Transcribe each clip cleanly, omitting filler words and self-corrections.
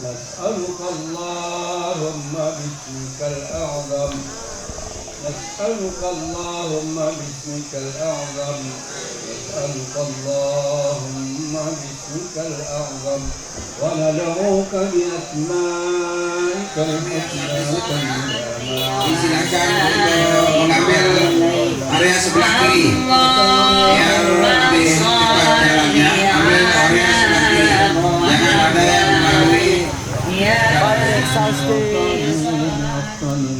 نسألك اللهم باسمك الأعظم نسألك اللهم باسمك الأعظم نسألك اللهم باسمك الأعظم وندعوك بأسمائك الحسنى Silakan untuk mengambil area sebelah kiri biar lebih cepat jalannya. Ambil area sebelah kiri, jangan ada yang melalui.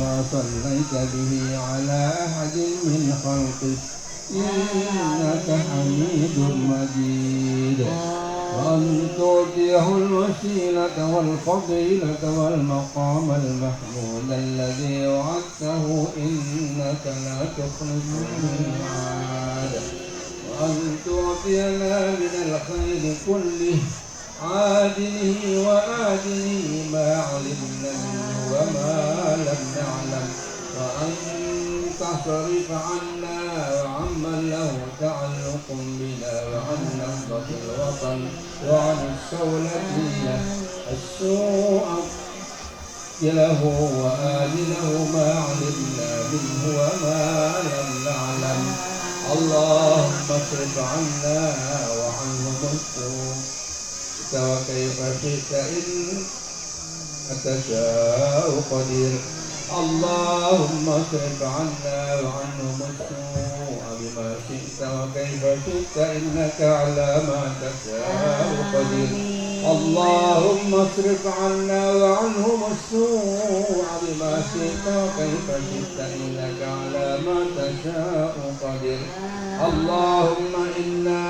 ما صليت به على أحد من خلقك إنك حميد مجيد وأن تؤتيه الوسيلة والفضيلة والمقام المحمود الذي وعدته إنك لا تخلف الميعاد وأن تعطينا من الخير كله عاجله وآجله ما علمنا منه وما لم نعلم وأن تصرف عنا وعمن له تعلق بنا وعن نهضة الوطن وعن السولة السوء له وآله ما علمنا منه وما لم نعلم اللهم اصرف عنا وعنهم السوء وكيف شئت إنك تشاء قدير اللهم اصرف عنا وعنهم السوء بما شئت وكيف شئت إنك على ما تشاء قدير اللهم اصرف عنا وعنهم السوء بما شئت وكيف شئت إنك على ما تشاء قدير اللهم إنا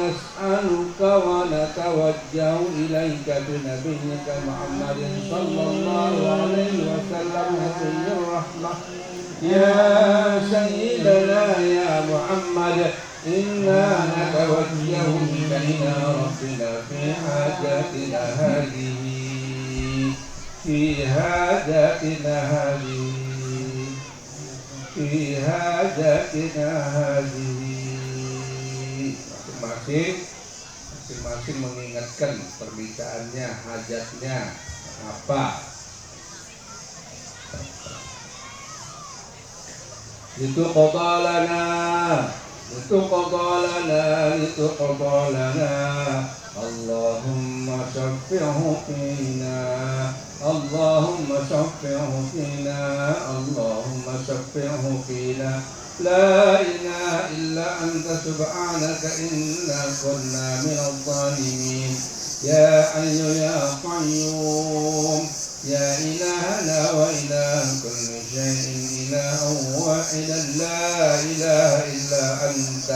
نسألك ونتوجه إليك بنبيك محمد صلى الله عليه وسلم نبي الرحمة يا سيدنا يا محمد إنا نتوجه إلينا ربنا في حاجاتنا هذه في حاجاتنا هذه في حاجاتنا هذه masing-masing mengingatkan perbincangannya, hajatnya apa. Itu qadalana Allahumma syaffi'hu fina Allahumma syaffi'hu fina Allahumma syaffi'hu fina لا إله إلا أنت سبحانك إنا كنا من الظالمين يا حي يا قيوم يا إلهنا وإله كل شيء إله واحدا لا إله إلا أنت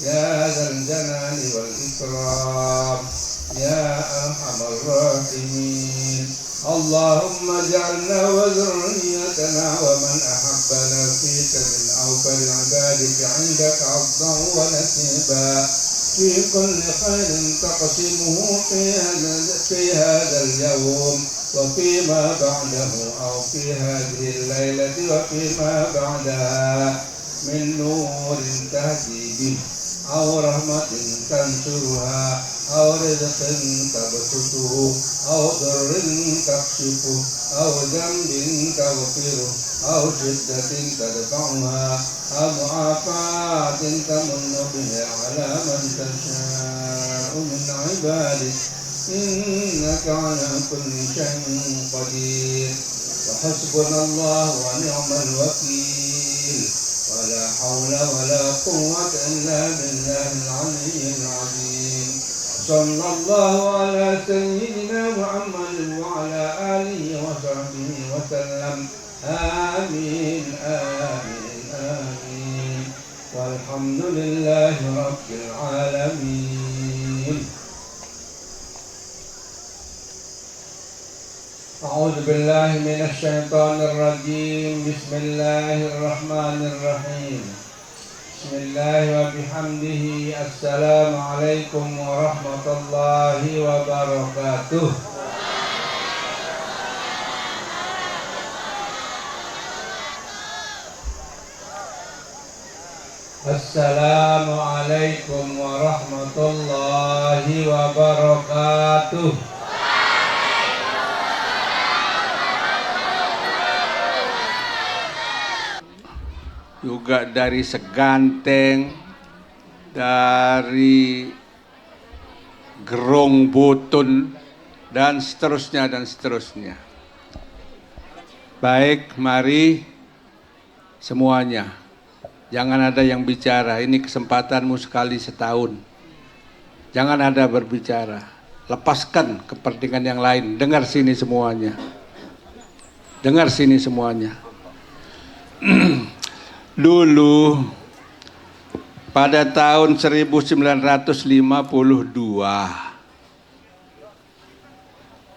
يا ذا الجلال والإكرام يا أرحم الراحمين اللهم اجعلنا وذريتنا ومن أحبنا فيك من أوفر عبادك عندك عبدا ونسيبا في كل خير تقسمه في هذا اليوم وفيما بعده أو في هذه الليلة وفيما بعدها من نور تهدي به أو رحمة تنشرها أو رزق تبسطه أو ضر تكشفه أو ذنب تغفره أو شدة تدفعها أو معافاة تمن بها على من تشاء من عبادك إنك على كل شيء قدير وحسبنا الله ونعم الوكيل ولا حول ولا قوة إلا بالله العلي العظيم صلى الله على سيدنا محمد وعلى آله وصحبه وسلم آمين آمين آمين والحمد لله رب العالمين. أعوذ بالله من الشيطان الرجيم. بسم الله الرحمن الرحيم. بسم الله وبحمده. السلام عليكم ورحمة الله وبركاته. السلام عليكم ورحمة الله وبركاته. juga dari Seganteng, dari Gerong Botun, dan seterusnya dan seterusnya. Baik, mari semuanya. Jangan ada yang bicara, ini kesempatanmu sekali setahun. Jangan ada berbicara. Lepaskan kepentingan yang lain. Dengar sini semuanya. Dengar sini semuanya. Dulu pada tahun 1952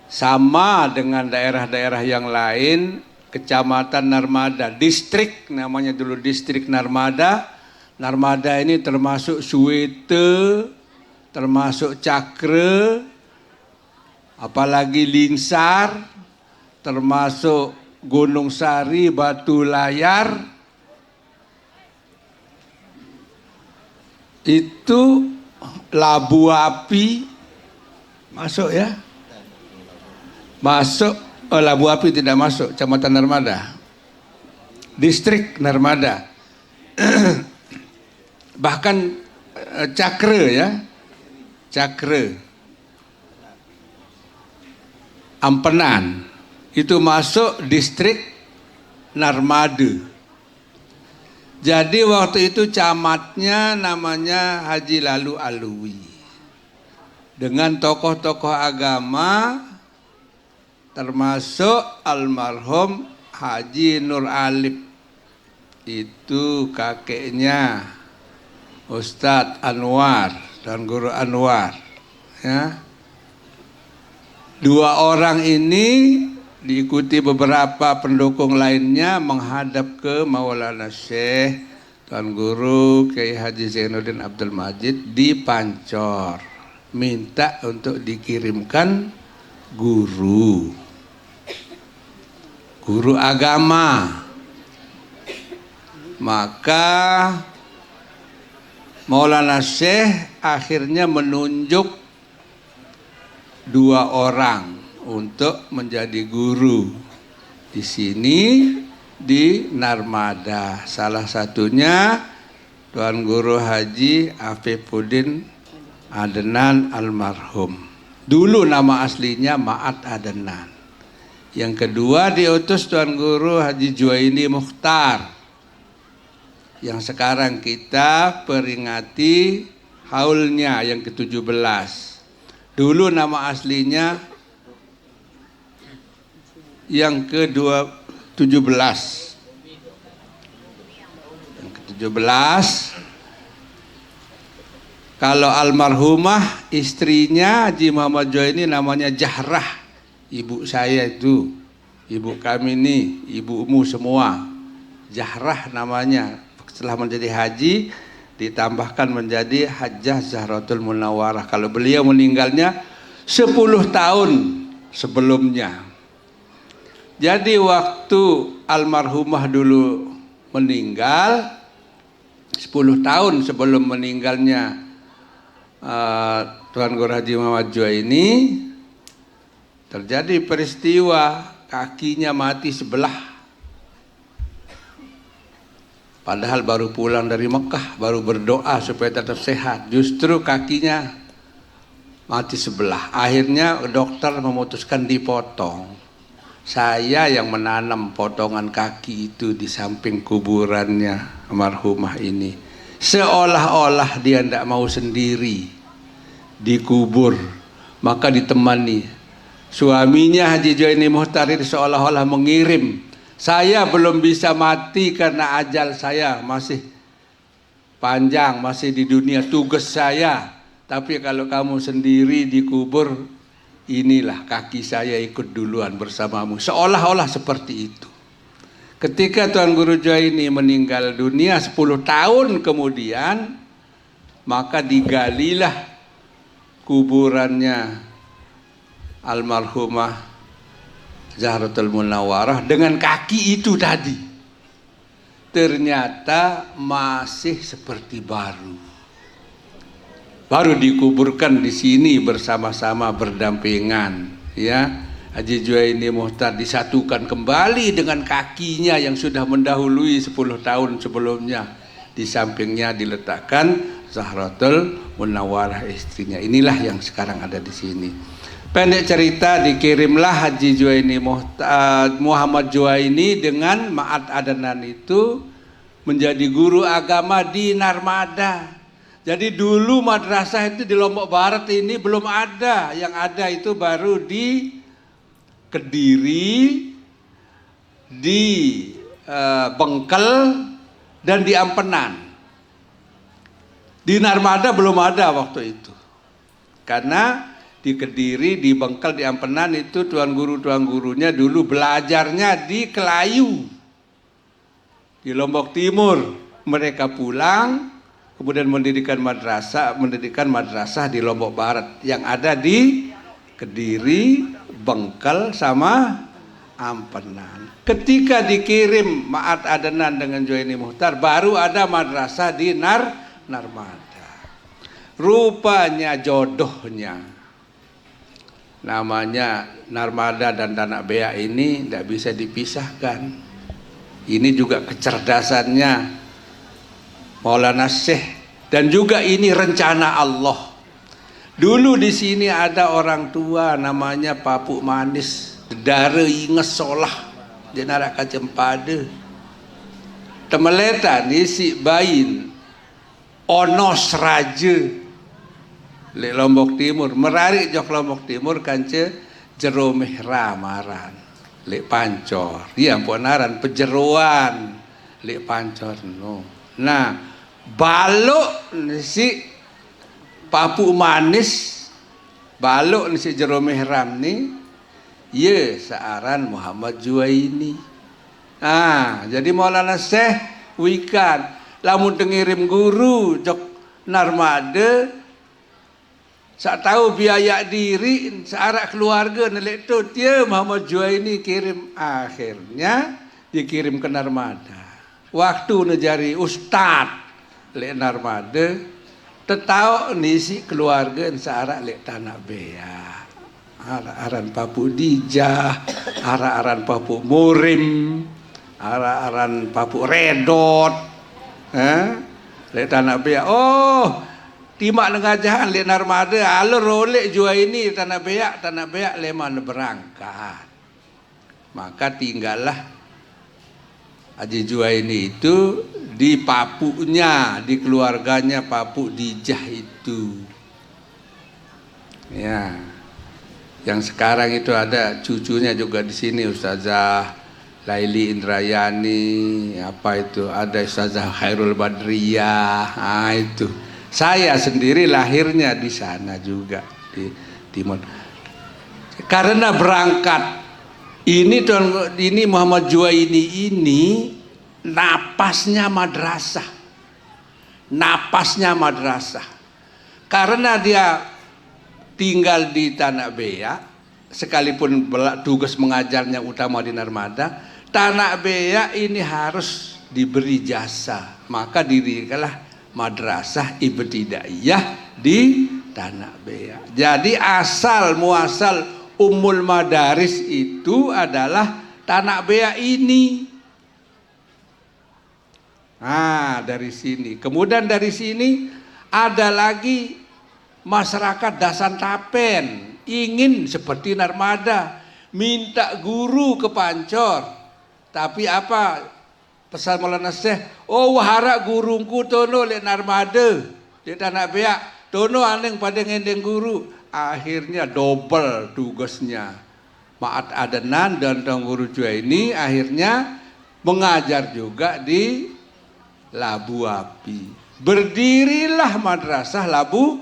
sama dengan daerah-daerah yang lain, Kecamatan Narmada, distrik namanya dulu distrik Narmada. Narmada ini termasuk Suwete, termasuk Cakre, apalagi Lingsar, termasuk Gunung Sari, Batu Layar. Itu Labu Api masuk ya, masuk. Labu Api tidak masuk, Kecamatan Narmada, distrik Narmada. Bahkan Cakre ya, Cakre, Ampenan itu masuk distrik Narmada. Jadi waktu itu camatnya namanya Haji Lalu Alwi dengan tokoh-tokoh agama termasuk almarhum Haji Nur Alip, itu kakeknya Ustadz Anwar dan Guru Anwar ya. Dua orang ini diikuti beberapa pendukung lainnya menghadap ke Maulana Syekh Tuan Guru Kiai Haji Zainuddin Abdul Majid di Pancor, minta untuk dikirimkan guru agama. Maka Maulana Syekh akhirnya menunjuk dua orang untuk menjadi guru di sini di Narmada. Salah satunya Tuan Guru Haji Afifuddin Adenan almarhum. Dulu nama aslinya Ma'at Adenan. Yang kedua diutus Tuan Guru Haji Juwaini Mukhtar, yang sekarang kita peringati haulnya yang ke-17. Dulu nama aslinya yang ke-17. Yang ke-17, kalau almarhumah istrinya Haji Muhammad Juwaini namanya Jahrah. Ibu saya itu, ibu kami ini, ibumu semua. Jahrah namanya. Setelah menjadi haji ditambahkan menjadi Hajjah Zahratul Munawwarah. Kalau beliau meninggalnya 10 tahun sebelumnya. Jadi waktu almarhumah dulu meninggal, 10 tahun sebelum meninggalnya Tuan Guru Haji Muhammad Juwaini, terjadi peristiwa kakinya mati sebelah. Padahal baru pulang dari Mekah, baru berdoa supaya tetap sehat. Justru kakinya mati sebelah. Akhirnya dokter memutuskan dipotong. Saya yang menanam potongan kaki itu di samping kuburannya almarhumah ini. Seolah-olah dia tidak mau sendiri dikubur, maka ditemani. Suaminya Haji Juwaini Mukhtar seolah-olah mengirim, saya belum bisa mati karena ajal saya masih panjang, masih di dunia tugas saya. Tapi kalau kamu sendiri dikubur, inilah kaki saya ikut duluan bersamamu. Seolah-olah seperti itu. Ketika Tuan Guru Juwaini meninggal dunia 10 tahun kemudian, maka digalilah kuburannya almarhumah Zahratul Munawwarah dengan kaki itu tadi. Ternyata masih seperti baru. Baru dikuburkan di sini bersama-sama berdampingan, ya. Haji Juwaini Muhtar disatukan kembali dengan kakinya yang sudah mendahului 10 tahun sebelumnya. Di sampingnya diletakkan Zahratul Munawwarah istrinya. Inilah yang sekarang ada di sini. Pendek cerita, dikirimlah Haji Juwaini Muhammad Juwaini dengan Ma'at Adnan itu menjadi guru agama di Narmada. Jadi dulu madrasah itu di Lombok Barat ini belum ada. Yang ada itu baru di Kediri, di Bengkel, dan di Ampenan. Di Narmada belum ada waktu itu. Karena di Kediri, di Bengkel, di Ampenan itu tuan gurunya dulu belajarnya di Kelayu. Di Lombok Timur mereka pulang, kemudian mendirikan madrasah di Lombok Barat yang ada di Kediri, Bengkel, sama Ampenan. Ketika dikirim Ma'at Adnan dengan Juwaini Muhtar, baru ada madrasah di Narmada. Rupanya jodohnya, namanya Narmada dan Tanah Beak ini tidak bisa dipisahkan. Ini juga kecerdasannya Maulana Syekh, dan juga ini rencana Allah. Dulu di sini ada orang tua namanya Papuk Manis, Dara inges solah di Naraka Cempade. Temeletan isi bayin onos raja le Lombok Timur, merarik jok Lombok Timur kance jero mihra maran le pancor. Iya ponaran pejeruan le pancor no. Nah, balok si Papuk Manis, balok ni si jero mihram ni, ye searan Muhammad Juwaini. Jadi Maulana Syekh wikan lamun tengirim guru jok Narmada, sak tahu biaya diri searak keluarga nelek tu dia Muhammad Juwaini kirim. Akhirnya dikirim ke Narmada. Waktu nejari ustad le Narmada, tetau nisi keluarga searak le Tanah Beak. Aran Papuk Dijah, aran Papuk Murim, aran Papuk Redot, le Tanah Beak. Oh, timak lengajahan le Narmada, alur rolek Juwaini Tanah Beak le mana berangkat. Maka tinggallah Haji Juwaini itu di papuknya, di keluarganya Papuk Dijah itu. Ya. Yang sekarang itu ada cucunya juga di sini, Ustazah Laili Indrayani, apa itu, ada Ustazah Khairul Badriyah. Itu. Saya sendiri lahirnya di sana juga di Timur. Karena berangkat ini Muhammad Juwaini ini napasnya madrasah. Karena dia tinggal di Tanah Beak, sekalipun tugas mengajarnya utama di Narmada, Tanah Beak ini harus diberi jasa. Maka dirikanlah madrasah ibtidaiyah di Tanah Beak. Jadi asal muasal Ummul Madaris itu adalah Tanah Beak ini. Dari sini. Kemudian dari sini ada lagi masyarakat Dasantapen ingin seperti Narmada, minta guru ke Pancor. Tapi apa pesan Maulana Syekh? Oh, wahara gurungku tono le Narmada di Tanah Beak, tono aneng pada ngendeng guru. Akhirnya double tugasnya. Ma'at Adnan dan Tuan Guru Juwaini akhirnya mengajar juga di Labu Api. Berdirilah madrasah Labu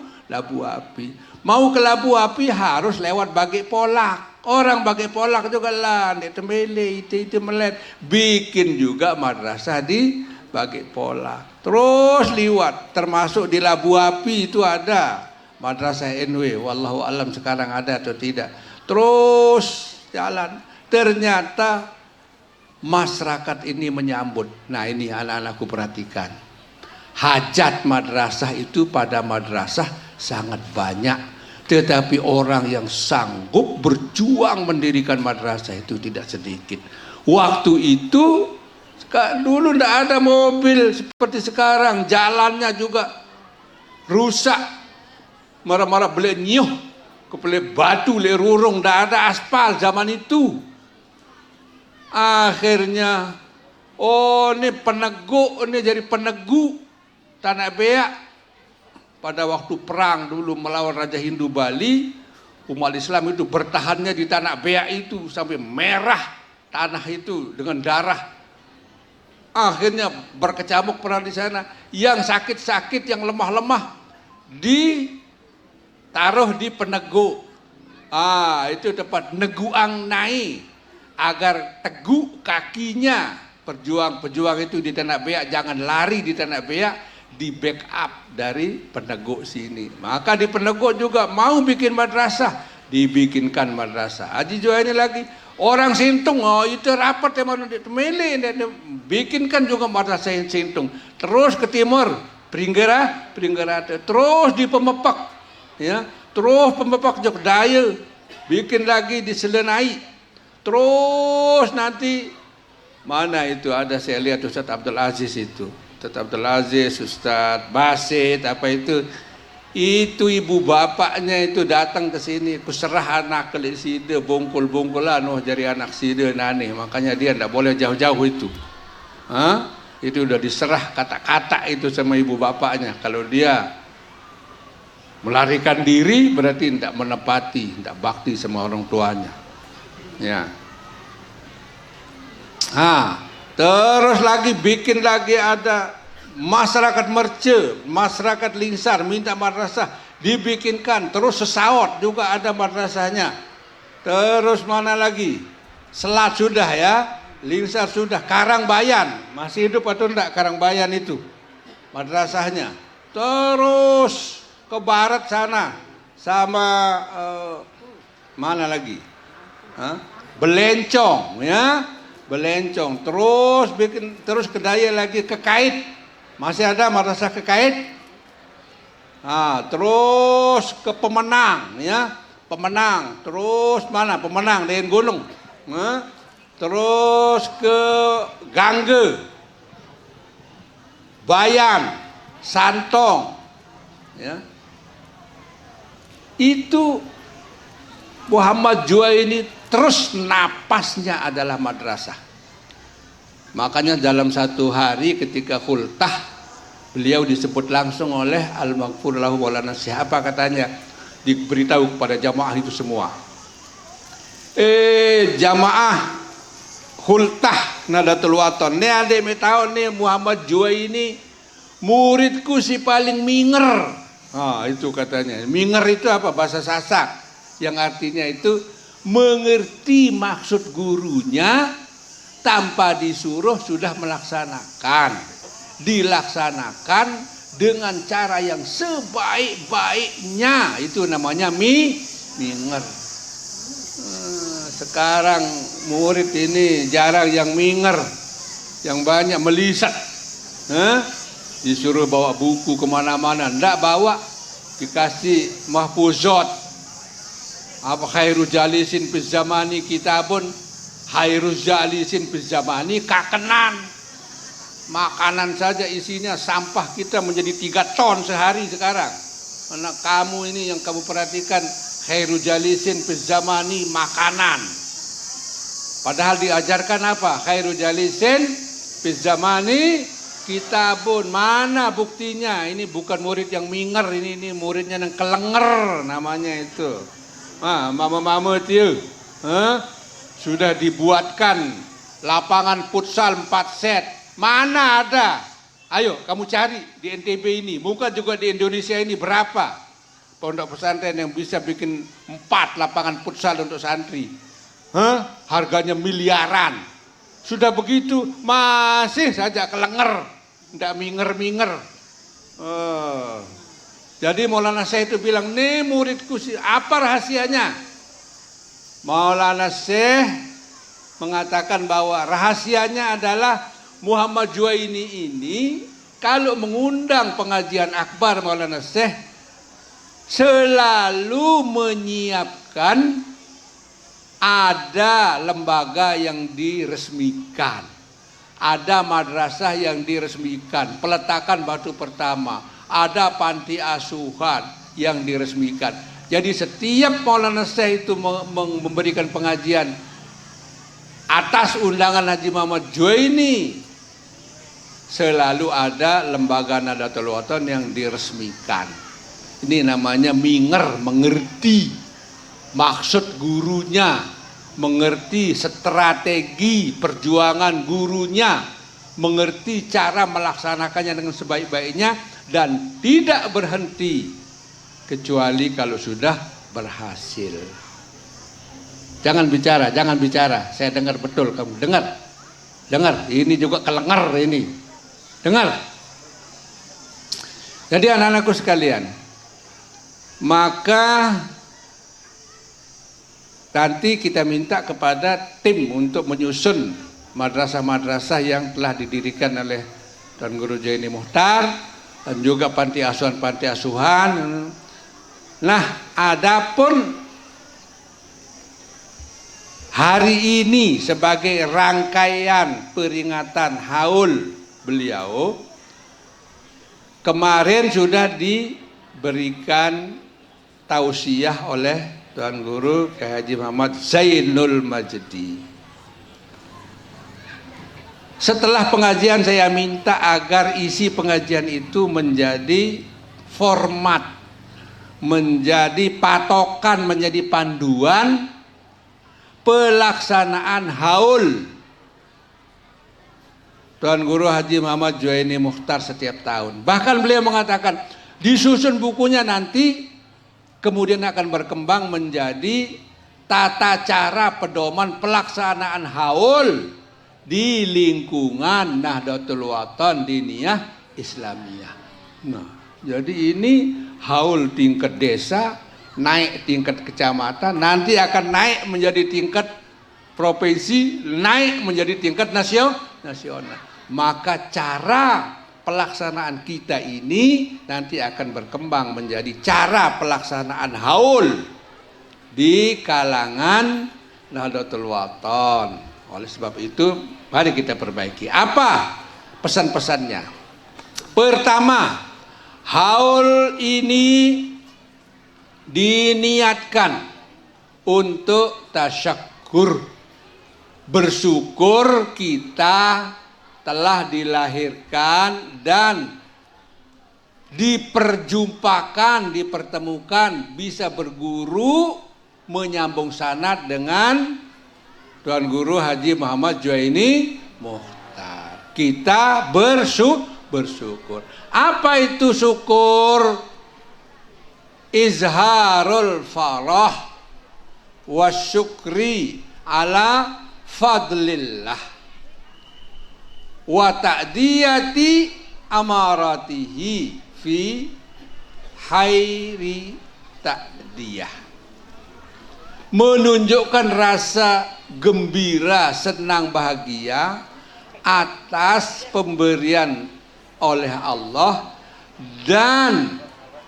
Api. Mau ke Labu Api harus lewat Bagi Polak. Orang Bagi Polak juga lah, nek Tembele, itu melet. Bikin juga madrasah di Bagi Polak. Terus liwat, termasuk di Labu Api itu ada Madrasah NW, wallahu alam sekarang ada atau tidak. Terus jalan, ternyata masyarakat ini menyambut. Nah, ini anak-anakku perhatikan. Hajat madrasah itu pada madrasah sangat banyak. Tetapi orang yang sanggup berjuang mendirikan madrasah itu tidak sedikit. Waktu itu dulu tidak ada mobil seperti sekarang, jalannya juga rusak, marah-marah beli nyuh, kepele batu, le rurung, tidak ada aspal zaman itu. Akhirnya, oh ini peneguk, ini jadi penegu Tanah Beak. Pada waktu perang dulu melawan Raja Hindu Bali, umat Islam itu bertahannya di Tanah Beak itu sampai merah tanah itu dengan darah. Akhirnya berkecamuk perang di sana. Yang sakit-sakit, yang lemah-lemah ditaruh di penegu. Itu tempat neguang nai, agar teguh kakinya. Pejuang-pejuang itu di Tanah Beak jangan lari di Tanah Beak, di backup dari peneguk sini. Maka di peneguk juga mau bikin madrasah, dibikinkan madrasah. Haji Juha ini lagi orang Sintung, itu rapat emang milih, bikinkan juga madrasah yang Sintung. Terus ke timur, Pringgera, terus di Pemepak, ya, terus Pemepak Jogdaya, bikin lagi di Selenai, terus nanti mana itu ada saya lihat Ustaz Abdul Aziz itu. Ustaz Abdul Aziz, Ustaz Basit, apa itu ibu bapaknya itu datang ke sini, kuserah anak ke sini, bongkol-bongkolan, jadi anak sini nani, makanya dia tidak boleh jauh-jauh itu. Itu udah diserah kata-kata itu sama ibu bapaknya. Kalau dia melarikan diri berarti tidak menepati, tidak bakti sama orang tuanya. Ya. Terus lagi bikin lagi ada masyarakat Merce, masyarakat Lingsar minta madrasah, dibikinkan. Terus Sesaut juga ada madrasahnya. Terus mana lagi? Selat sudah ya, Lingsar sudah, Karangbayan masih hidup atau enggak Karangbayan itu madrasahnya. Terus ke barat sana sama mana lagi? Belencong ya. Belencong, terus ke daya lagi ke Kait, masih ada madrasah ke Kait. Terus ke Pemenang ya, Pemenang, terus mana Pemenang dengan Gunung, terus ke Gangge, Bayan, Santong, ya. Itu Muhammad Juha ini terus napasnya adalah madrasah. Makanya dalam satu hari ketika khultah, beliau disebut langsung oleh Al-Maghfur lahu Maulana Syekh. Apa katanya? Diberitahu kepada jamaah itu semua. Jamaah khultah Nadatul Wathon. Nih adik tahu nih Muhammad Juha ini muridku si paling minger. Itu katanya. Minger itu apa? Bahasa Sasak. Yang artinya itu mengerti maksud gurunya tanpa disuruh sudah melaksanakan, dilaksanakan dengan cara yang sebaik-baiknya, itu namanya minger. Sekarang murid ini jarang yang minger, yang banyak melisat. Disuruh bawa buku kemana-mana, ndak bawa, dikasih mahfuzat. Apa khairu jalisin fis zamani kitabun, khairu jalisin fis zamani kakenan. Makanan saja isinya sampah kita menjadi 3 ton sehari sekarang. Karena kamu ini yang kamu perhatikan, khairu jalisin fis zamani makanan. Padahal diajarkan apa? Khairu jalisin fis zamani kitabun. Mana buktinya? Ini bukan murid yang minger, ini muridnya yang kelenger namanya itu. Mama-mama itu sudah dibuatkan lapangan futsal 4 set. Mana ada? Ayo kamu cari di NTB ini, bukan juga di Indonesia ini berapa pondok pesantren yang bisa bikin 4 lapangan futsal untuk santri. Harganya miliaran. Sudah begitu masih saja kelenger, tidak minger-minger. Jadi Maulana Syekh itu bilang, nih muridku sih, apa rahasianya? Maulana Syekh mengatakan bahwa rahasianya adalah Muhammad Juha ini kalau mengundang pengajian akbar Maulana Syekh, selalu menyiapkan ada lembaga yang diresmikan, ada madrasah yang diresmikan, peletakan batu pertama, ada panti asuhan yang diresmikan. Jadi setiap Maulana Syekh itu memberikan pengajian atas undangan Haji Muhammad Juwaini, selalu ada lembaga Nahdlatul Wathon yang diresmikan. Ini namanya minger, mengerti maksud gurunya, mengerti strategi perjuangan gurunya, mengerti cara melaksanakannya dengan sebaik-baiknya, dan tidak berhenti kecuali kalau sudah berhasil. Jangan bicara, saya dengar betul, kamu dengar, ini juga kelengar ini, dengar. Jadi anak-anakku sekalian, maka nanti kita minta kepada tim untuk menyusun madrasah-madrasah yang telah didirikan oleh Tuan Guru Juwaini Muchtar dan juga panti asuhan. Nah, adapun hari ini sebagai rangkaian peringatan haul beliau, kemarin sudah diberikan tausiah oleh Tuan Guru Kyai Haji Muhammad Zainul Majdi. Setelah pengajian saya minta agar isi pengajian itu menjadi format, menjadi patokan, menjadi panduan pelaksanaan haul Tuan Guru Haji Muhammad Juwaini Muchtar setiap tahun. Bahkan beliau mengatakan disusun bukunya nanti kemudian akan berkembang menjadi tata cara pedoman pelaksanaan haul di lingkungan Nahdlatul Wathon Diniyah Islamiyah. Nah, jadi ini haul tingkat desa, naik tingkat kecamatan, nanti akan naik menjadi tingkat provinsi, naik menjadi tingkat nasional. Maka cara pelaksanaan kita ini nanti akan berkembang menjadi cara pelaksanaan haul di kalangan Nahdlatul Wathon. Oleh sebab itu, mari kita perbaiki. Apa pesan-pesannya? Pertama, haul ini diniatkan untuk tasyakur, bersyukur kita telah dilahirkan dan diperjumpakan, dipertemukan, bisa berguru, menyambung sanad dengan Tuan Guru Haji Muhammad Juwaini Muchtar. Kita bersyukur. Apa itu syukur? Izharul farah wasyukri ala fadlillah wa ta'diyati amaratihi fi hairi ta'diyah. Menunjukkan rasa gembira, senang, bahagia atas pemberian oleh Allah dan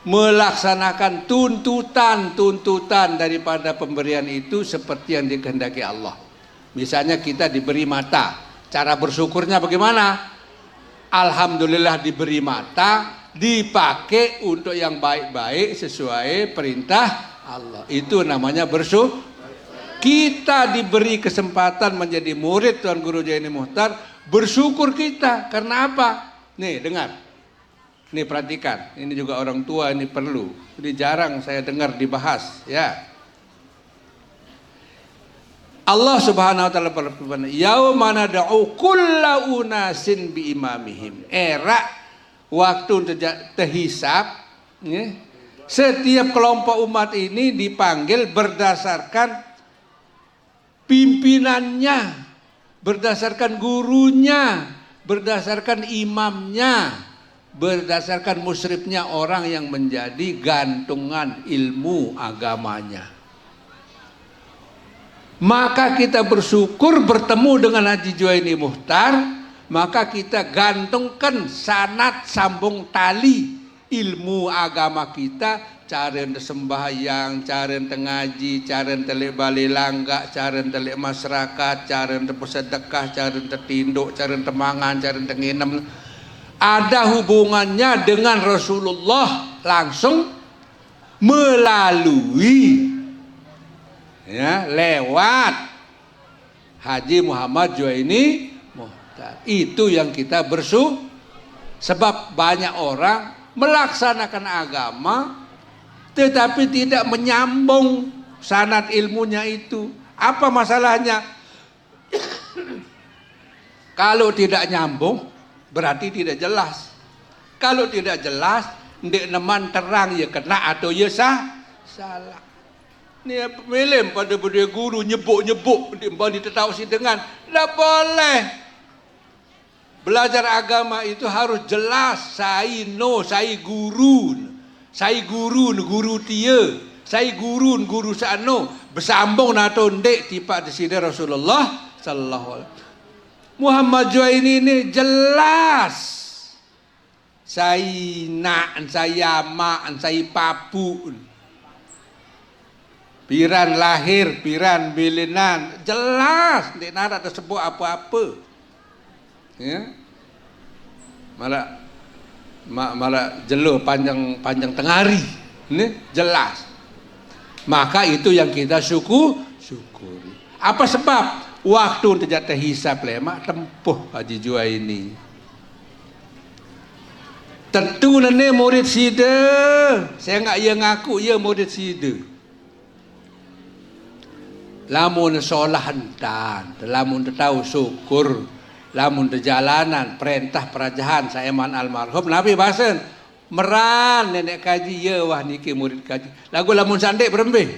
melaksanakan tuntutan daripada pemberian itu seperti yang dikehendaki Allah. Misalnya kita diberi mata, cara bersyukurnya bagaimana? Alhamdulillah diberi mata, dipakai untuk yang baik-baik sesuai perintah Allah. Itu namanya bersyukur. Kita diberi kesempatan menjadi murid Tuan Guru Juwaini Muchtar, bersyukur kita. Karena apa? Nih, dengar. Nih, perhatikan. Ini juga orang tua ini perlu. Ini jarang saya dengar dibahas, ya. Allah Subhanahu wa taala berfirman, "Yauma nad'u kulla unasin bi imamihim." Era waktu terhisab, ya. Setiap kelompok umat ini dipanggil berdasarkan pimpinannya, berdasarkan gurunya, berdasarkan imamnya, berdasarkan musyrifnya, orang yang menjadi gantungan ilmu agamanya. Maka kita bersyukur bertemu dengan Haji Juwaini Muchtar, maka kita gantungkan sanad, sambung tali ilmu agama kita cara ente sembahyang, cara ente ngaji, cara ente lek balik langgak, cara ente lek masyarakat, cara ente bersedekah, cara ente tinduk, cara ente mangan, cara ente nginem, ada hubungannya dengan Rasulullah langsung melalui ya lewat Haji Muhammad Juwaini Muhtar. Itu yang kita sebab banyak orang melaksanakan agama tetapi tidak menyambung sanad ilmunya itu. Apa masalahnya? Kalau tidak nyambung berarti tidak jelas. Kalau tidak jelas, ndek neman terang ya kena atau ya salah. Ni melem pada budaya guru nyebuk-nyebuk di tahu si dengan tidak boleh. Belajar agama itu harus jelas. Saya guru tia, saya guru sano bersambung nato ndek tipa di sini Rasulullah sallallahu alaihi wasallam. Muhammad Juwaini ini jelas. Saya nak, saya mak, saya papu. Piran lahir, piran bilinan, jelas. Ndek nara tersebut apa-apa. Ya. Malah jelo panjang tengari. Ini jelas. Maka itu yang kita syukuri. Apa sebab? Waktu terjatuh hisab lemak tempuh Haji Juwaini. Tentu nenek murid sida. Saya enggak ngaku ia murid sida. Lamun solah hentan, lamun tahu syukur, lamun jalanan perintah perajahan saya man almarhum Nabi bahasan meran nenek kaji ya wah niki murid kaji. Lagu lamun sandek berembih.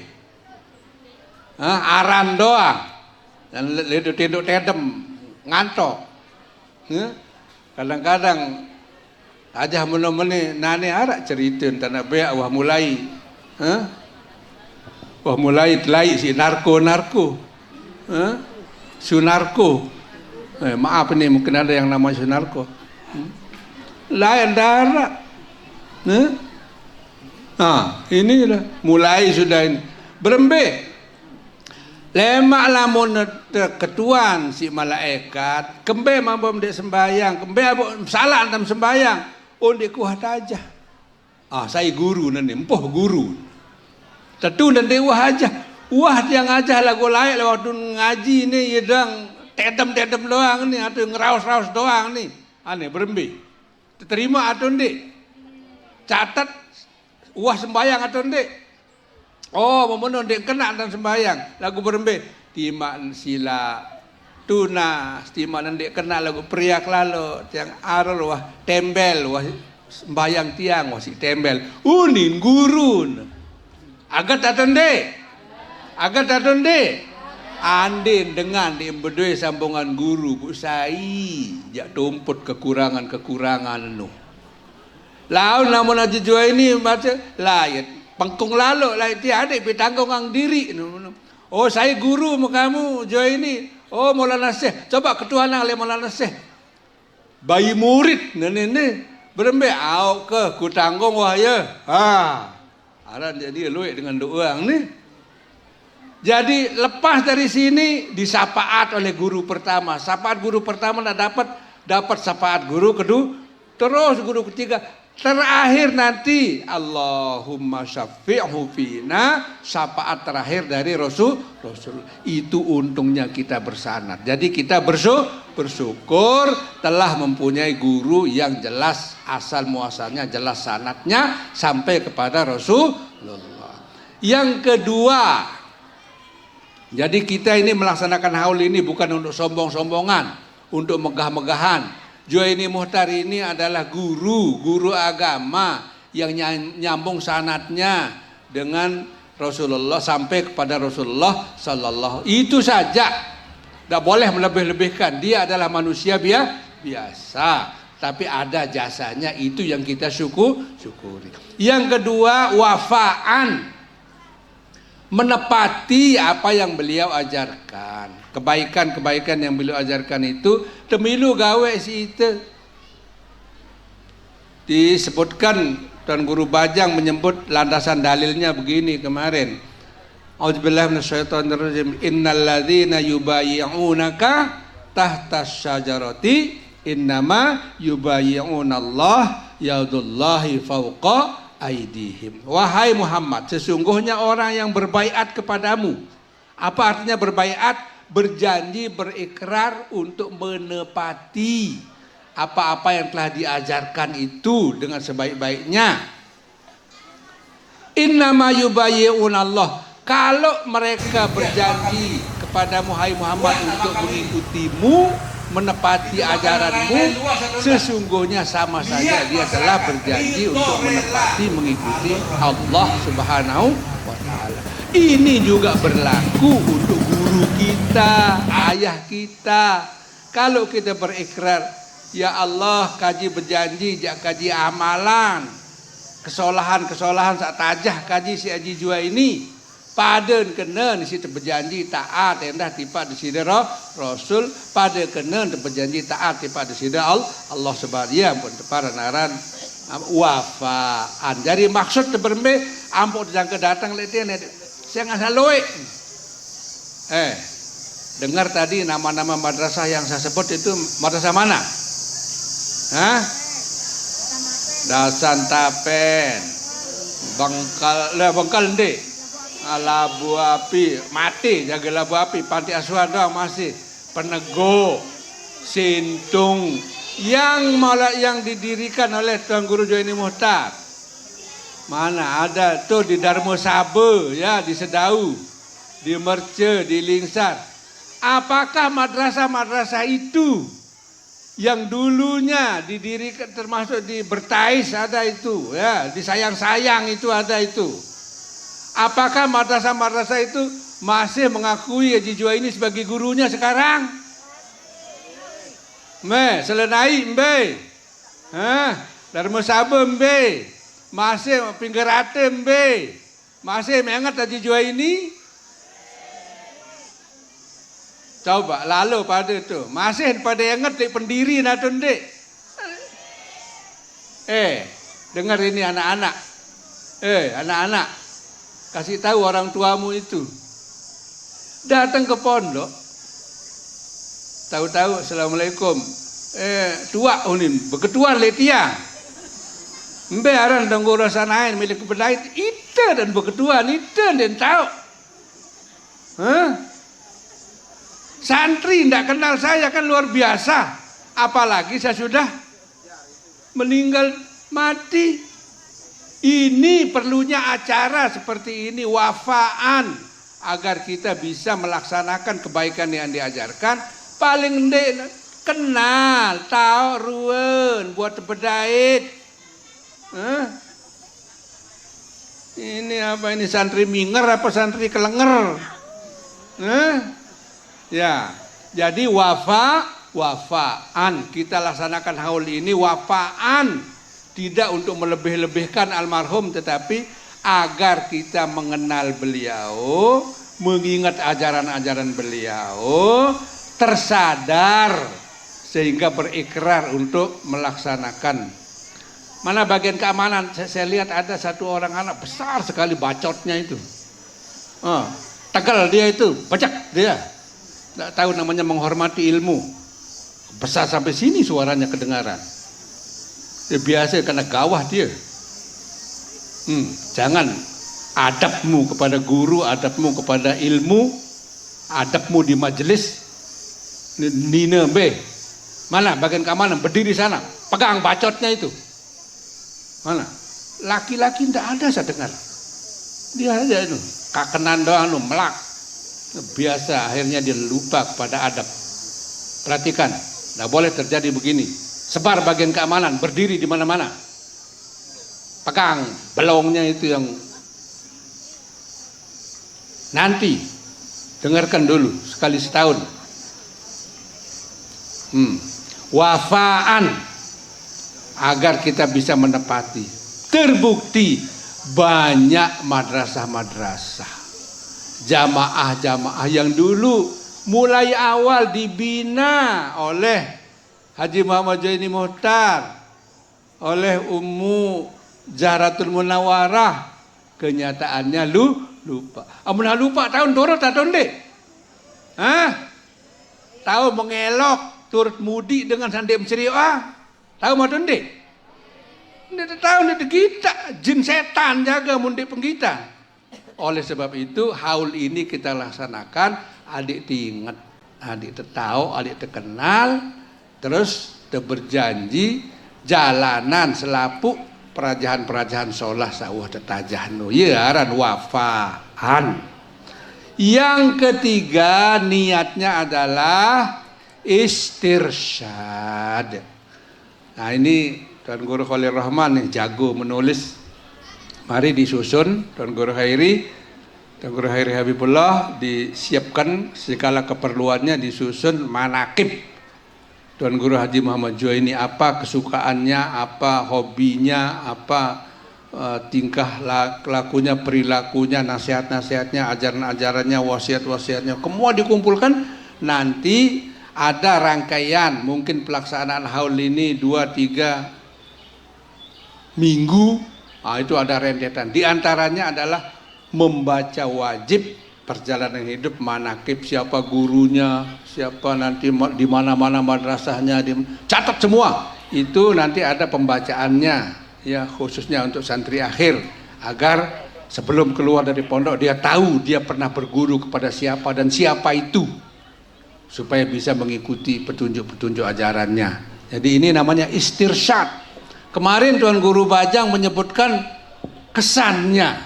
Aran doang. Dan ledo tinduk tedem ngantok. Kadang-kadang aja menemani nane arak cerita tanah beak wah mulai telai si narko sunarko. Maaf nih mungkin ada yang namanya sunarko. Lain darat. Inilah mulai sudah ini berembih. Lemak lamun ketuan si malaikat, kembe mampu mendek sembayang, kembe salah antam sembayang, onde kuat aja. Saya guru nanti, empoh guru. Tentu nanti wah aja, yang aja lagu layak waktu ngaji ni, yedang tedem doang ni, atau ngeraus doang ni, aneh berembi. Terima atau ndek? Catat, wah sembayang atau ndek? Memenuh dek kena dan sembahyang lagu berembe timak sila tuna timak dek kena lagu periak lalu tiang arul wah tembel wah sembahyang tiang wah si tembel unin gurun agat atonde andin dengan diembedoi sambungan guru bu sai jak tumput kekurangan nu laun namun Haji Juwaini baca layat pengkung lalu lah itu adik bertanggung ang diri. Saya guru kamu Juwaini. Maulana Syekh. Coba ketua nang le Maulana Syekh. Bayi murid nenek berembe au ke ku tanggung wah ya. Aran jadi luik dengan doang nih. Jadi lepas dari sini disapaat oleh guru pertama. Sapaat guru pertama dapat sapaat guru kedua, terus guru ketiga. Terakhir nanti Allahumma syafi'hu fina, syafaat terakhir dari Rasul. Itu untungnya kita bersanad. Jadi kita bersyukur telah mempunyai guru yang jelas asal muasalnya, jelas sanadnya sampai kepada Rasulullah. Yang kedua, jadi kita ini melaksanakan haul ini bukan untuk sombong-sombongan, untuk megah-megahan. Juwaini Muhtar ini adalah guru agama yang nyambung sanadnya dengan Rasulullah sampai kepada Rasulullah sallallahu. Itu saja. Tidak boleh melebih-lebihkan. Dia adalah manusia biasa, tapi ada jasanya, itu yang kita syukuri. Yang kedua, wafaan, menepati apa yang beliau ajarkan. Kebaikan-kebaikan yang beliau ajarkan itu temilu gawe si itu disebutkan Tuan Guru Bajang menyebut landasan dalilnya begini kemarin. A'udzubillahi minasyaitonirrajim. Innal ladzina yubayyi'unaka tahtas syajarati innama yubayyi'unallah yadullahi fawqa aidihim. Wahai Muhammad, sesungguhnya orang yang berbaiat kepadamu. Apa artinya berbaiat? Berjanji, berikrar untuk menepati apa-apa yang telah diajarkan itu dengan sebaik-baiknya. Innama yubayyi'unallah. Kalau mereka berjanji kepadamu hai Muhammad untuk mengikutimu, menepati ajaranmu, sesungguhnya sama saja dia telah berjanji untuk menepati, mengikuti Allah Subhanahu wa Ta'ala. Ini juga berlaku untuk guru kita, ayah kita. Kalau kita berikrar, ya Allah, kaji berjanji, jak kaji amalan, kesolahan sak tajah kaji si aji jua ini. Paden kena di situ berjanji taat endah tipa di sini Rasul pada kena berjanji taat tipa di sini Allah subhanahu pun para naran wafaan. Jadi maksud berme ampun jangka datang letian saya nggak saloi. Dengar tadi nama-nama madrasah yang saya sebut itu madrasah mana? Hah? Dasan Tapen, Bangkal Ndek. Labu Api mati, jaga Labu Api, Panti Asuhan doang masih, Penego, Sintung yang malah yang didirikan oleh Tuan Guru Joini Muhtar. Mana ada tuh di Darmo Sabe ya, di Sedau, di Merce, di Lingsar. Apakah madrasah-madrasah itu yang dulunya didirikan termasuk di Bertais ada itu ya, di Sayang-Sayang itu ada itu. Apakah madrasah-madrasah itu masih mengakui Haji Jua ini sebagai gurunya sekarang? Selenai mbe. Darmo Sabe mbe. Masih Pinggirate mbe. Masih mengingat Haji Jua ini? Coba lalu pada itu. Masih pada ingat dek pendiri natun dek. Dengar ini anak-anak. Anak-anak. Kasih tahu orang tuamu itu. Datang ke pondok. Tahu-tahu Assalamualaikum. Tua unin, beketuan letia. Mbe aran dan gurasan milik berdait itu dan beketuan itu dan tahu. Santri tidak kenal saya kan luar biasa. Apalagi saya sudah meninggal mati. Ini perlunya acara seperti ini, wafaan, agar kita bisa melaksanakan kebaikan yang diajarkan. Paling kenal, tahu ruwen, buat berdait. Ini apa ini, santri minger apa santri kelenger? Ya, jadi wafaan kita laksanakan haul ini wafaan. Tidak untuk melebih-lebihkan almarhum, tetapi agar kita mengenal beliau, mengingat ajaran-ajaran beliau, tersadar sehingga berikrar untuk melaksanakan. Mana bagian keamanan? Saya lihat ada satu orang anak besar sekali bacotnya itu. Tegal dia itu, bacak dia. Tidak tahu namanya menghormati ilmu. Besar sampai sini suaranya kedengaran. Biasa karena gawah dia. Jangan adabmu kepada guru, adabmu kepada ilmu, adabmu di majelis. Nina be. Mana bagian keamanan berdiri sana, pegang bacotnya itu. Mana? Laki-laki tidak ada saya dengar. Dia aja itu kakenan doang melak. Biasa akhirnya dia lupa kepada adab. Perhatikan, tidak boleh terjadi begini. Sebar bagian keamanan, berdiri di mana-mana. Pegang belongnya itu yang nanti dengarkan dulu sekali setahun. Wafaan agar kita bisa menepati. Terbukti banyak madrasah-madrasah, jamaah-jamaah yang dulu mulai awal dibina oleh Haji Muhammad Joini Muhtar, oleh Ummu Zahratul Munawwarah, kenyataannya lupa. Amun lupa tahun turut tahun dek. Tahu mengelok turut mudi dengan sandi menceri tahu madon dek. Ndak tahu ndak kita jin setan jaga mundi penggita. Oleh sebab itu haul ini kita laksanakan, adik diingat, adik tahu, adik terkenal, terus berjanji jalanan selapuk perajahan-perajahan solah sawah tetajahnu ya aran wafaan. Yang ketiga niatnya adalah istirsyad. Nah ini Tuan Guru Khalil Rahman nih jago menulis. Mari disusun Tuan Guru Hairi Habibullah, disiapkan segala keperluannya, disusun manakib Tuan Guru Haji Muhammad Juwaini, apa kesukaannya, apa hobinya, apa tingkah lakunya, perilakunya, nasihat-nasihatnya, ajaran-ajarannya, wasiat-wasiatnya, semua dikumpulkan. Nanti ada rangkaian, mungkin pelaksanaan haul ini 2-3 minggu. Itu ada rentetan. Di antaranya adalah membaca wajib perjalanan hidup, manakib, siapa gurunya, siapa nanti di mana-mana madrasahnya, catat semua. Itu nanti ada pembacaannya, ya khususnya untuk santri akhir, agar sebelum keluar dari pondok dia tahu dia pernah berguru kepada siapa dan siapa itu, supaya bisa mengikuti petunjuk-petunjuk ajarannya. Jadi ini namanya istirsyad. Kemarin Tuan Guru Bajang menyebutkan kesannya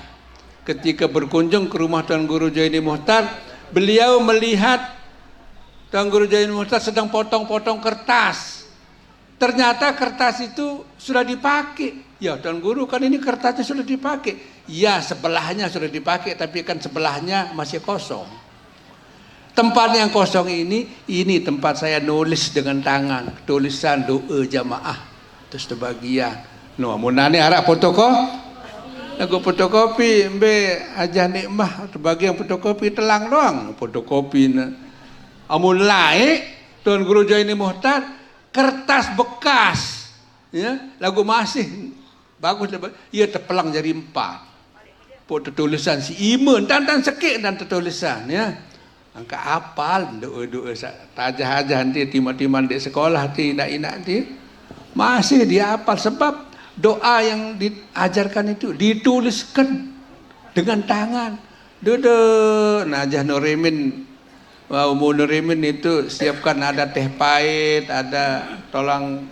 ketika berkunjung ke rumah Tuan Guru Juwaini Muhtar. Beliau melihat Tuan Guru Juwaini Muhtar sedang potong-potong kertas. Ternyata kertas itu sudah dipakai. Ya Tuan Guru, kan ini kertasnya sudah dipakai. Ya sebelahnya sudah dipakai, tapi kan sebelahnya masih kosong. Tempat yang kosong ini tempat saya nulis dengan tangan, tulisan doa jamaah. Terus terbagian. No, munane arak fotokopi mbe aja nikmah terbagian fotokopi telang doang fotokopi. Amun lae Tuan Guru Juwaini Muhtar kertas bekas, ya lagu masih bagus, ia terpelang jadi 4. Foto tulisan si Iman dan sekik dan tertulisan, ya. Angka apal doa-doa tajah-tajah nanti timah-timah di sekolah tidak inak nanti. Masih dia hafal, sebab doa yang diajarkan itu dituliskan dengan tangan. Najah Nurimin, Nurimin itu siapkan ada teh pahit, ada tolang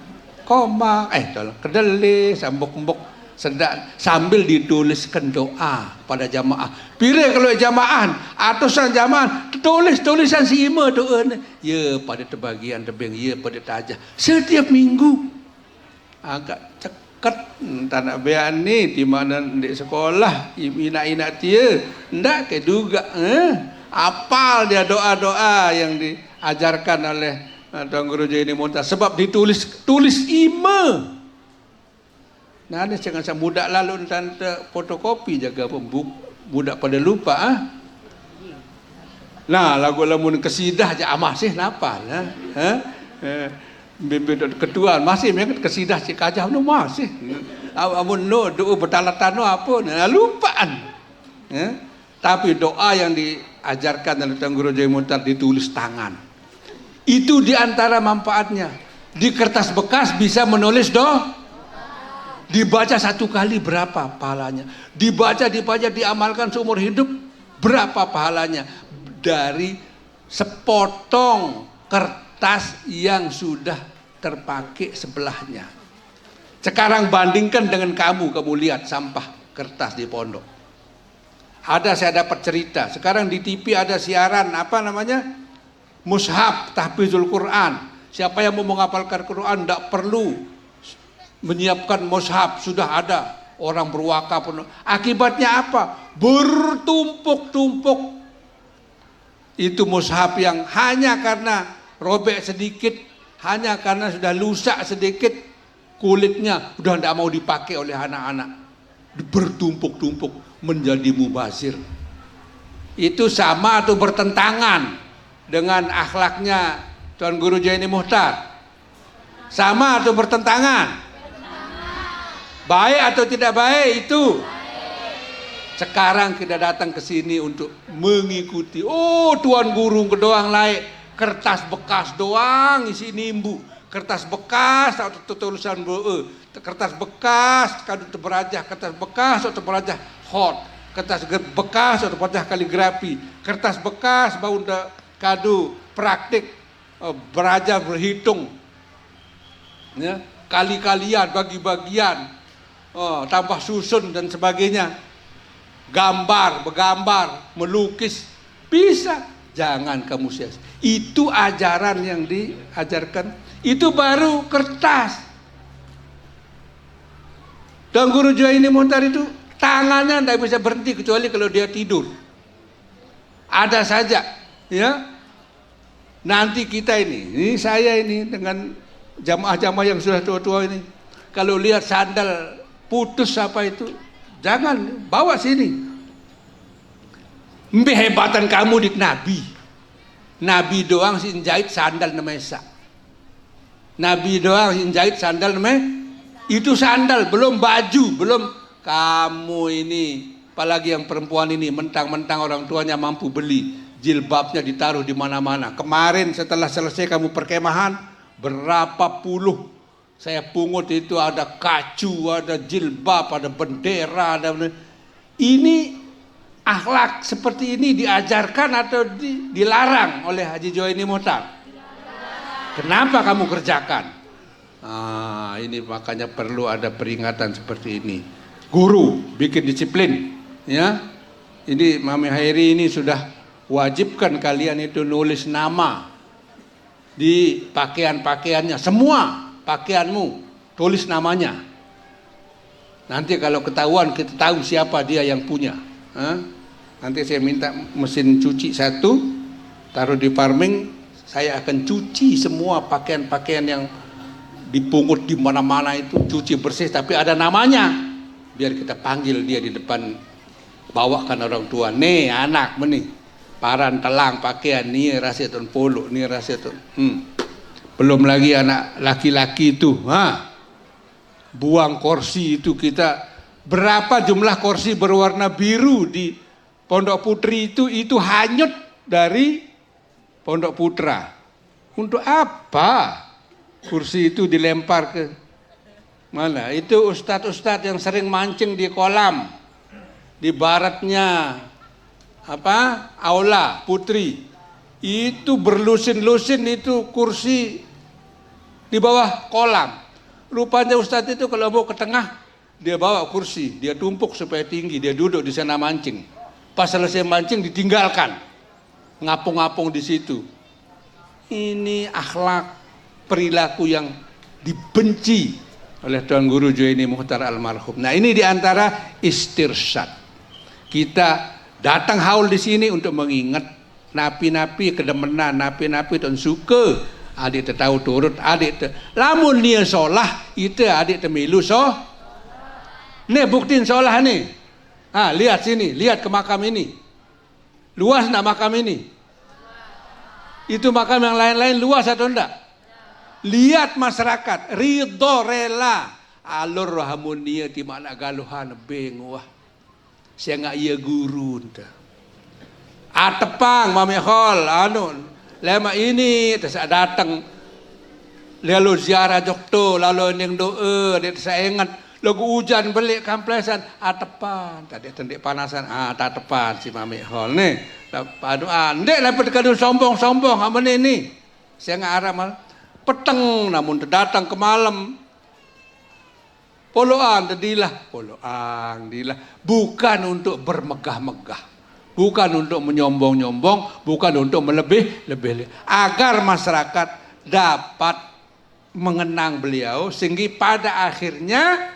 koma, tolong kedeli, sambok-mbok sedang sambil dituliskan doa pada jamaah. Pilih kalau jamaah, atusan jamaah tulisan si ima doa, ya pada terbagian tebing, ya pada tajah setiap minggu. Agak ceket tanah bean ni di mana di sekolah ina-ina dia ndak ke juga apal dia doa-doa yang diajarkan oleh Tuan Guru Juwaini Muhtar, sebab tulis ima. Nah ada jangan saya budak lalu tante fotokopi jaga budak pada lupa Nah lagu lamun kesidah aja masih napal bimbing ketua masih mereka kesidah si kajah nu masih amun no doa bertalatan no apa lupaan tapi doa yang diajarkan oleh Tuan Guru Juwaini Muhtar ditulis tangan itu diantara manfaatnya. Di kertas bekas bisa menulis dibaca 1 kali berapa pahalanya, dibaca diamalkan seumur hidup berapa pahalanya, dari sepotong kertas yang sudah terpakai sebelahnya. Sekarang bandingkan dengan kamu lihat sampah kertas di pondok. Ada saya dapat cerita, sekarang di TV ada siaran apa namanya, mushaf tahfizul Quran. Siapa yang mau menghafalkan Quran tidak perlu menyiapkan mushaf, sudah ada orang berwakaf. Akibatnya apa? Bertumpuk-tumpuk itu mushaf yang hanya karena robek sedikit, hanya karena sudah lusak sedikit kulitnya, sudah tidak mau dipakai oleh anak-anak, bertumpuk-tumpuk menjadi mubazir. Itu sama atau bertentangan dengan akhlaknya Tuan Guru Juwaini Muhtar? Sama atau bertentangan? Baik atau tidak baik itu? Sekarang kita datang ke sini untuk mengikuti. Oh, Tuan Guru kedoang lain kertas bekas doang isi nimbu. Kertas bekas atau tulisan kertas bekas kadu berajah, kertas bekas atau berajah hot, kertas bekas atau berajah kaligrafi, kertas bekas bau kadu praktik berajah berhitung, ya, kali-kalian, bagi-bagian, tambah susun dan sebagainya, gambar, bergambar, melukis, bisa. Jangan kamu sia-sia. Itu ajaran yang diajarkan. Itu baru kertas. Dan Guru Juwaini Muhtar itu tangannya tidak bisa berhenti kecuali kalau dia tidur. Ada saja, ya. Nanti kita ini saya ini dengan jamaah-jamaah yang sudah tua-tua ini, kalau lihat sandal putus apa itu, jangan bawa sini. Hebatan kamu di Nabi. Nabi doang sih jahit sandal namanya. Nabi doang sih jahit sandal namanya. Itu sandal, belum baju, belum kamu ini, apalagi yang perempuan ini mentang-mentang orang tuanya mampu beli, jilbabnya ditaruh di mana-mana. Kemarin setelah selesai kamu perkemahan, berapa puluh saya pungut itu, ada kacu, ada jilbab, ada bendera, ada ini. Akhlak seperti ini diajarkan atau dilarang oleh Haji Juwaini Muhtar? Kenapa kamu kerjakan? Ini makanya perlu ada peringatan seperti ini. Guru bikin disiplin, ya. Ini Mami Hairi ini sudah wajibkan kalian itu nulis nama di pakaian-pakaiannya, semua pakaianmu tulis namanya. Nanti kalau ketahuan kita tahu siapa dia yang punya. Nanti saya minta mesin cuci satu, taruh di farming, saya akan cuci semua pakaian-pakaian yang dipungut di mana-mana itu, cuci bersih tapi ada namanya, biar kita panggil dia di depan, bawakan orang tua, nih anak meni paran telang pakaian nih rasetun polo nih rasetun, belum lagi anak laki-laki itu, buang kursi itu. Kita berapa jumlah kursi berwarna biru di Pondok Putri itu hanyut dari Pondok Putra. Untuk apa kursi itu dilempar ke mana? Itu ustadz-ustadz yang sering mancing di kolam di baratnya aula Putri, itu berlusin-lusin itu kursi di bawah kolam. Rupanya ustadz itu kalau mau ke tengah, dia bawa kursi, dia tumpuk supaya tinggi, dia duduk di sana mancing. Pas selesai mancing ditinggalkan, ngapung-ngapung di situ. Ini akhlak perilaku yang dibenci oleh Tuan Guru Juwaini Muhtar almarhum. Nah, ini diantara istirsyad. Kita datang haul di sini untuk mengingat napi-napi kedemenan, napi-napi dan suka. Adik tahu turut, adik lamun dia solah, itu adik temilu Nih buktiin seolah nih. Lihat sini, lihat ke makam ini. Luas enggak makam ini? Itu makam yang lain-lain luas atau enggak? Lihat masyarakat, ridho, rela. Alur rahamunia di mana galuhan beng wah. Saya enggak iya guru entah. Atepang mami hol lema ini terus datang lalu ziarah jokto lalu ning doa dia saya ingat lagu hujan belik kamplesan atepan tadi tendik panasan tatepan si mami hol nih padu ndek lepas kadu sombong-sombong amene ini saya ngarah mal peteng namun datang ke malam poloan dilah bukan untuk bermegah-megah, bukan untuk menyombong-nyombong, bukan untuk melebih-lebih, agar masyarakat dapat mengenang beliau sehingga pada akhirnya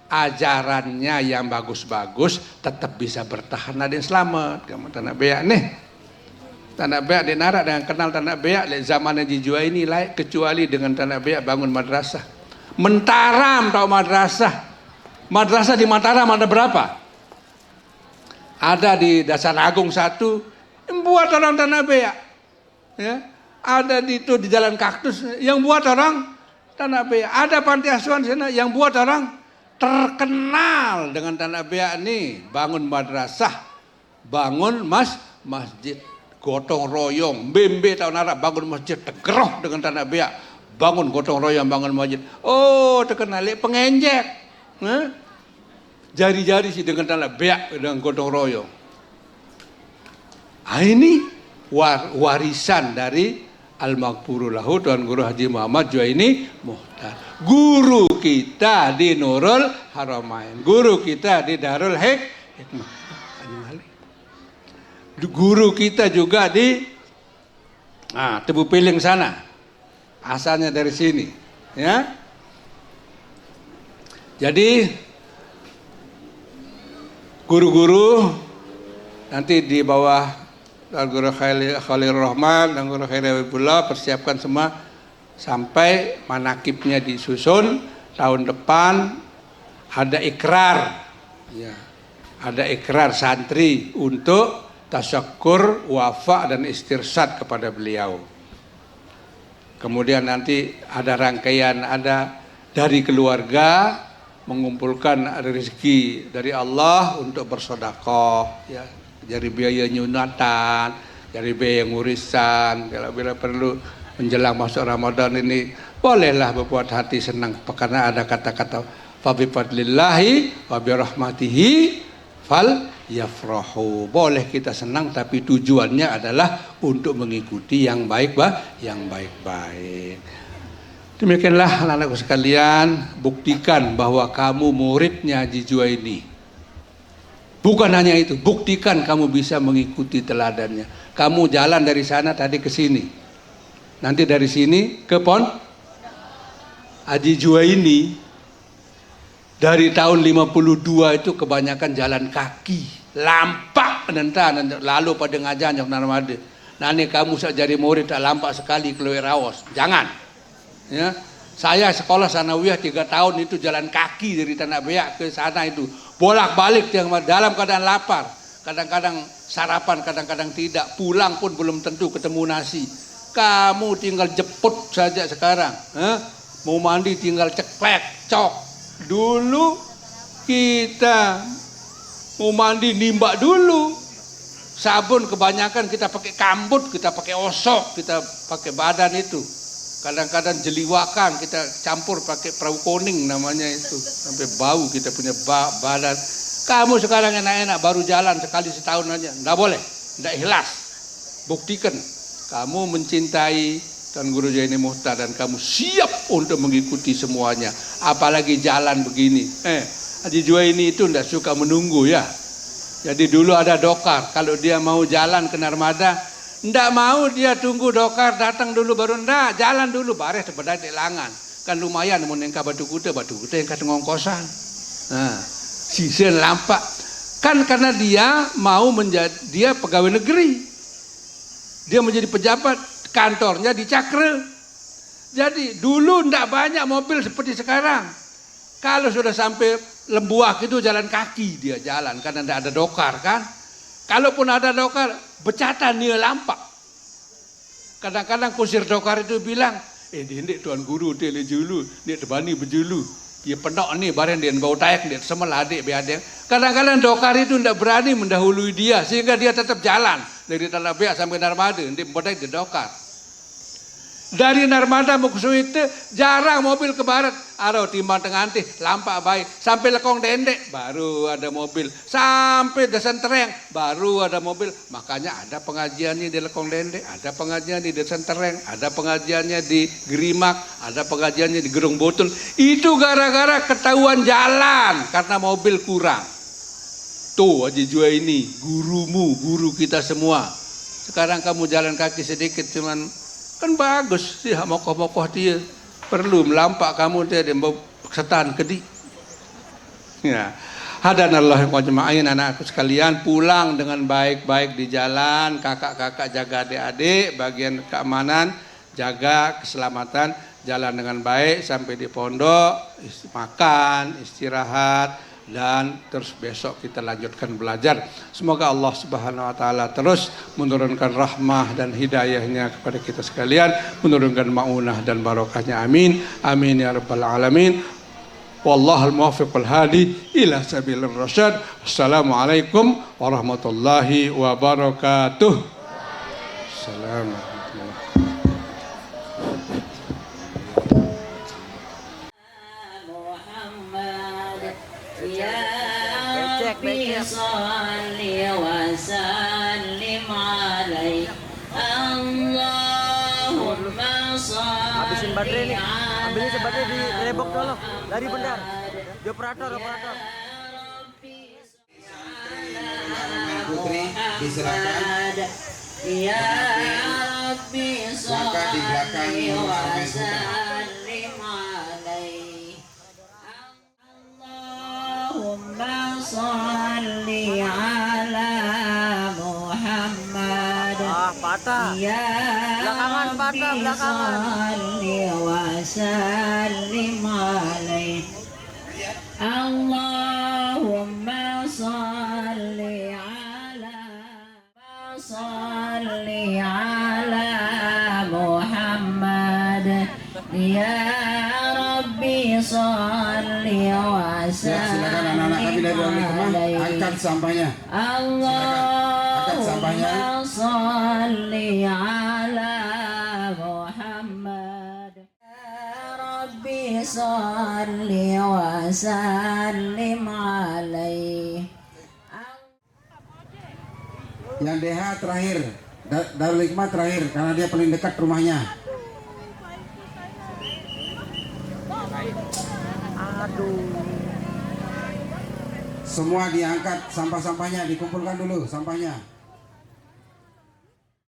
ajarannya yang bagus-bagus tetap bisa bertahan dan selamat. Kamu tanah beak nih, tanah beak di narak dengan kenal tanah beak di zaman Haji Juwaini lain kecuali dengan tanah beak bangun madrasah. Mentaram tahu madrasah di Mataram ada berapa? Ada di Dasar Agung 1 yang buat orang tanah beak, ya. Ada di Jalan Kaktus yang buat orang tanah beak. Ada panti asuhan di sana yang buat orang terkenal dengan tanah beak nih, bangun madrasah, bangun masjid, gotong royong, bembe tahun Arab bangun masjid, tegeroh dengan tanah beak, bangun gotong royong, bangun masjid. Oh, terkenal pengenjek, jari-jari sih dengan tanah beak dengan gotong royong. Ini warisan dari Al-Maghfuru lahu Tuan Guru Haji Muhammad Juwaini Muhtar. Guru kita di Nurul Haramain, guru kita di Darul Hikmah. Guru kita juga di Tebu Piling sana. Asalnya dari sini, ya. Jadi guru-guru nanti di bawah dan Guru Khalil Rahman dan Guru Khairul Habibullah persiapkan semua sampai manakibnya disusun. Tahun depan ada ikrar, ya, ada ikrar santri untuk tasyakur, wafa dan istirsyad kepada beliau. Kemudian nanti ada rangkaian, ada dari keluarga mengumpulkan rezeki dari Allah untuk bersedekah, ya. Dari biaya nyunatan, dari biaya ngurisan, kalau bila perlu menjelang masuk Ramadan ini, bolehlah berbuat hati senang karena ada kata-kata fa bi fadlillahi wa bi rahmatihi fal yafrahu. Boleh kita senang tapi tujuannya adalah untuk mengikuti yang baik-baik. Demikianlah anak-anakku sekalian, buktikan bahwa kamu muridnya Haji Juwaini. Bukan hanya itu, buktikan kamu bisa mengikuti teladannya. Kamu jalan dari sana tadi ke sini. Nanti dari sini ke Haji Juwaini dari tahun 52 itu kebanyakan jalan kaki. Lampak lalu pada ngajar yang narmada. Nanti kamu jadi murid tak lampak sekali keluar Rawas. Jangan. Ya. Saya sekolah sanawiyah 3 tahun itu jalan kaki dari Tanah Beak ke sana itu. Bolak-balik dalam keadaan lapar. Kadang-kadang sarapan, kadang-kadang tidak. Pulang pun belum tentu ketemu nasi. Kamu tinggal jeput saja sekarang. Mau mandi tinggal ceklek, cok. Dulu kita mau mandi nimbak dulu. Sabun kebanyakan kita pakai kambut, kita pakai osok, kita pakai badan itu. Kadang-kadang jeliwakan kita campur pakai perahu kuning namanya itu. Sampai bau kita punya badan. Kamu sekarang enak-enak baru jalan sekali setahun aja. Nggak boleh, nggak ikhlas. Buktikan kamu mencintai Tuan Guru Juwaini Muhtar dan kamu siap untuk mengikuti semuanya. Apalagi jalan begini. Haji Juwaini itu nggak suka menunggu ya. Jadi dulu ada dokar. Kalau dia mau jalan ke Narmada, ndak mau dia tunggu dokar datang dulu baru ndak, jalan dulu bareh sebenarnya di langan. Kan lumayan mun engka batu kuda yang kata ngongkosan. Nah, sisa lampak. Kan karena dia mau dia pegawai negeri. Dia menjadi pejabat, kantornya di Cakre. Jadi dulu ndak banyak mobil seperti sekarang. Kalau sudah sampai Lembuak itu jalan kaki dia jalan karena ndak ada dokar kan. Kalaupun ada dokar, becatan dia lampak. Kadang-kadang kusir dokar itu bilang, ini Tuan Guru dia julu, dia tebani berjulu. Dia penok ni barang dia bau tayak dia semel adik biadeng. Kadang-kadang dokar itu tidak berani mendahului dia sehingga dia tetap jalan dari Tanah Beak sampai Narmada, dia bodai di dokar. Dari Narmada mau ke Suite jarang mobil ke barat. Aro timbang tengah antih lampak baik sampai Lekong Dendek baru ada mobil, sampai Desan Tereng baru ada mobil. Makanya ada pengajiannya di Lekong Dendek, ada pengajian di Desan Tereng, ada pengajiannya di Gerimak, ada pengajiannya di Gerung Botul. Itu gara-gara ketahuan jalan karena mobil kurang. Tuh Haji Juwaini, gurumu, guru kita semua. Sekarang kamu jalan kaki sedikit cuman kan bagus sih mokoh-mokoh dia. Perlu melampak kamu dia mau setan kedi. Ya. Hadanallah wa jama'in anakku sekalian, pulang dengan baik-baik di jalan, kakak-kakak jaga adik-adik, bagian keamanan, jaga keselamatan, jalan dengan baik sampai di pondok, makan, istirahat, dan terus besok kita lanjutkan belajar. Semoga Allah Subhanahu wa taala terus menurunkan rahmah dan hidayahnya kepada kita sekalian, menurunkan maunah dan barokahnya. Amin. Amin ya rabbal alamin. Wallahul muwaffiq wal hadi ila sabilir rasyad. Assalamualaikum warahmatullahi wabarakatuh. Assalamualaikum. Salli wa sallim alaihi Allahumma salli Habisin baterai nih, ambilin baterai di rebok dulu, dari benar. Di operator. Putri disilakan. Ya Rabbi Maka di belakang salli wa Putri. sallim alaihi Allahumma salli ala Muhammad Patah. Ya Belakangan, patah, Rabbi belakangan. salli wa sallim alaihi Allahumma salli ala Muhammad Ya Rabbi salli wa Ya, silakan anak-anak kami dari dalam rumah angkat sampahnya. Allahumma salli ala Muhammad Ya Rabbi salli wa sallim alaihi Yang DH terakhir, Darul Hikmah terakhir karena dia paling dekat rumahnya. Aduh. Semua diangkat sampah-sampahnya, dikumpulkan dulu sampahnya.